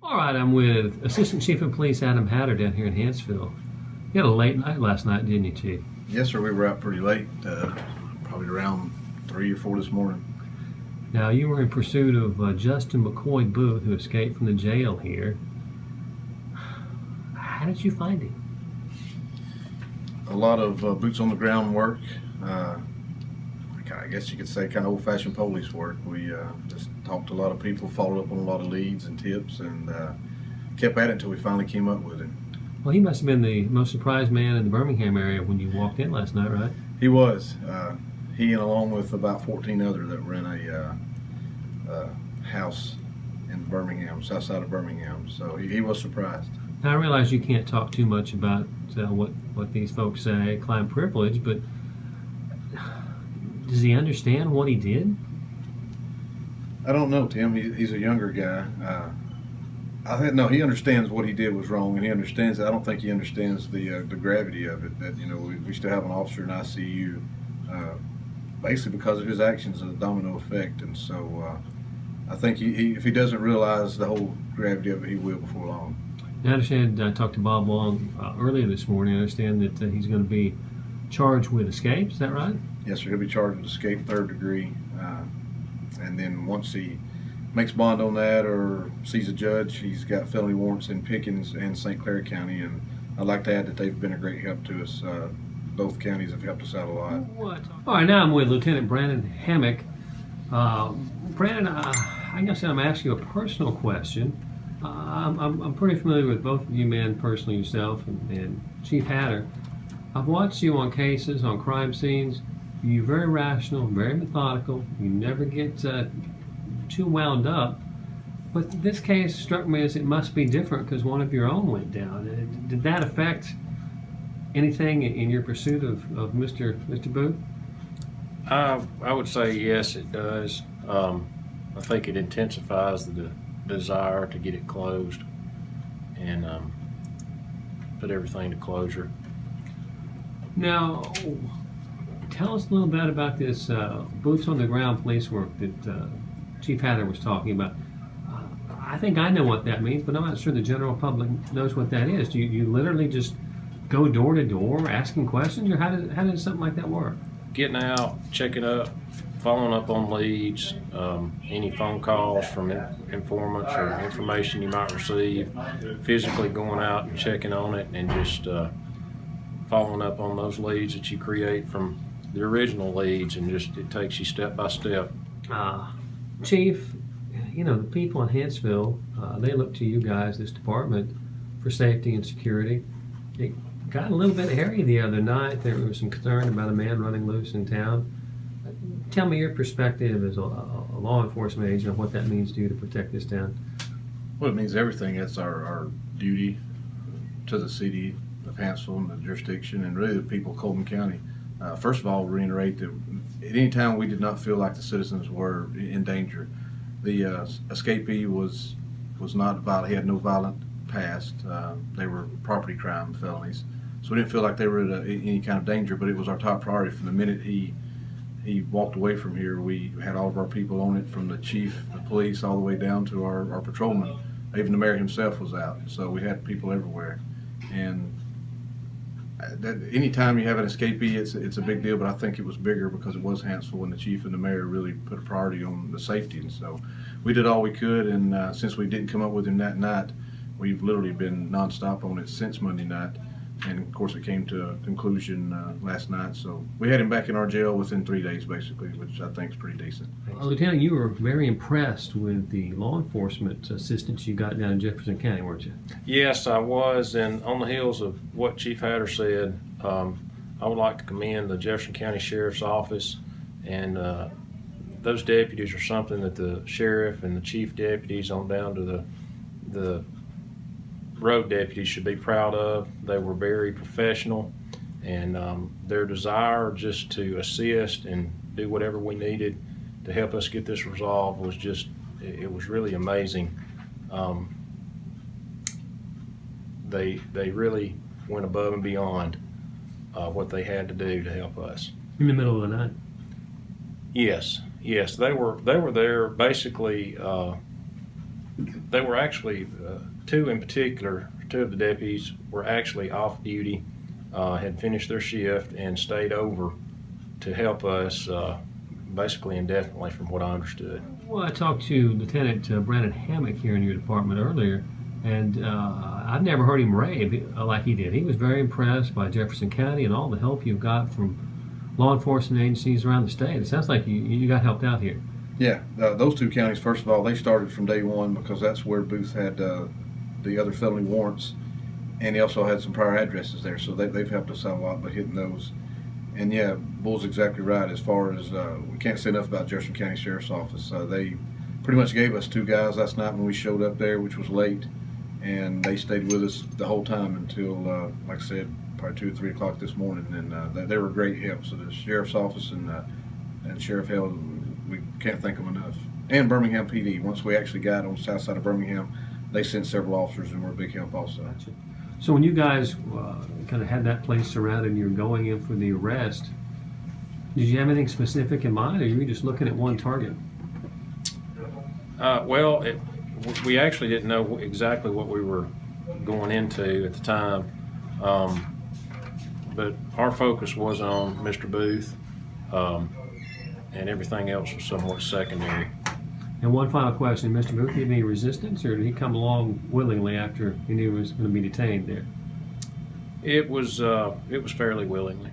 All right, I'm with Assistant Chief of Police Adam Hatter down here in Hanceville. You had a late night last night, didn't you, Chief? Yes, sir. We were out pretty late, probably around 3 or 4 this morning. Now, you were in pursuit of Justin McCoy Booth, who escaped from the jail here. How did you find him? A lot of boots on the ground work. I guess you could say kind of old-fashioned police work. We just talked to a lot of people, followed up on a lot of leads and tips, and kept at it until we finally came up with him. Well, he must have been the most surprised man in the Birmingham area when you walked in last night, right? He was. He and along with about 14 others that were in a house in Birmingham, south side of Birmingham. So he was surprised. Now, I realize you can't talk too much about what these folks say, client privilege, but does he understand what he did? I don't know, Tim. He's a younger guy. No, he understands what he did was wrong, and he understands it. I don't think he understands the gravity of it. That we still have an officer in ICU, basically because of his actions and the domino effect. And so I think if he doesn't realize the whole gravity of it, he will before long. I understand. I talked to Bob Long earlier this morning. I understand that he's going to be charged with escape. Is that right? Yes, sir. He'll be charged with escape, 3rd degree, and then once he makes bond on that or sees a judge, he's got felony warrants in Pickens and St. Clair County. And I'd like to add that they've been a great help to us. Both counties have helped us out a lot. What? All right, now I'm with Lieutenant Brannon Hammick. Brannon, I guess I'm asking you a personal question. I'm pretty familiar with both of you men personally, yourself and Chief Hatter. I've watched you on cases, on crime scenes. You're very rational, very methodical. You never get too wound up. But this case struck me as it must be different because one of your own went down. Did that affect anything in your pursuit of Mr. Booth? I would say yes, it does. I think it intensifies the desire to get it closed and put everything to closure. Now, tell us a little bit about this boots on the ground police work that Chief Hatter was talking about. I think I know what that means, but I'm not sure the general public knows what that is. Do you literally just go door to door asking questions, or how does something like that work? Getting out, checking up, following up on leads, any phone calls from informants or information you might receive, physically going out and checking on it, and just following up on those leads that you create from the original leads, and just it takes you step by step. Chief, the people in Hanceville, they look to you guys, this department, for safety and security. It got a little bit hairy the other night. There was some concern about a man running loose in town. Tell me your perspective as a law enforcement agent of what that means to you to protect this town. Well, it means everything. It's our duty to the city of Hanceville and the jurisdiction, and really the people of Cullman County. First of all, reiterate that at any time we did not feel like the citizens were in danger. The escapee was not violent. He had no violent past. They were property crime felonies, so we didn't feel like they were at any kind of danger. But it was our top priority from the minute he walked away from here. We had all of our people on it, from the chief of police all the way down to our patrolman. Even the mayor himself was out, so we had people everywhere. And anytime you have an escapee, it's a big deal, but I think it was bigger because it was Hanceville, and the chief and the mayor really put a priority on the safety. And so we did all we could, and since we didn't come up with him that night, we've literally been nonstop on it since Monday night. And of course it came to a conclusion last night. So we had him back in our jail within 3 days, basically, which I think is pretty decent. Lieutenant, you were very impressed with the law enforcement assistance you got down in Jefferson County, weren't you? Yes, I was, and on the heels of what Chief Hatter said, I would like to commend the Jefferson County Sheriff's Office, and those deputies are something that the sheriff and the chief deputies on down to the road deputies should be proud of. They were very professional, and their desire just to assist and do whatever we needed to help us get this resolved was just, it was really amazing. They really went above and beyond what they had to do to help us. In the middle of the night? Yes, they were there basically They were actually, two in particular, two of the deputies were actually off duty, had finished their shift and stayed over to help us basically indefinitely from what I understood. Well, I talked to Lieutenant Brannon Hammick here in your department earlier, and I've never heard him rave like he did. He was very impressed by Jefferson County and all the help you've got from law enforcement agencies around the state. It sounds like you got helped out here. Yeah, those two counties, first of all, they started from day one because that's where Booth had the other felony warrants, and he also had some prior addresses there, so they've helped us out a lot by hitting those. And yeah, Bull's exactly right. As far as we can't say enough about Jefferson County Sheriff's Office. They pretty much gave us two guys last night when we showed up there, which was late, and they stayed with us the whole time until, like I said, probably 2 or 3 o'clock this morning. And they were a great help. So the Sheriff's Office and Sheriff Held, we can't thank them enough. And Birmingham PD. Once we actually got on the south side of Birmingham, they sent several officers and were a big help also. Gotcha. So when you guys kind of had that place surrounded and you were going in for the arrest, did you have anything specific in mind, or were you just looking at one target? Well, we actually didn't know exactly what we were going into at the time, but our focus was on Mr. Booth, and everything else was somewhat secondary. And one final question, Mr. Booth, did any resistance, or did he come along willingly after he knew he was going to be detained there? It was fairly willingly.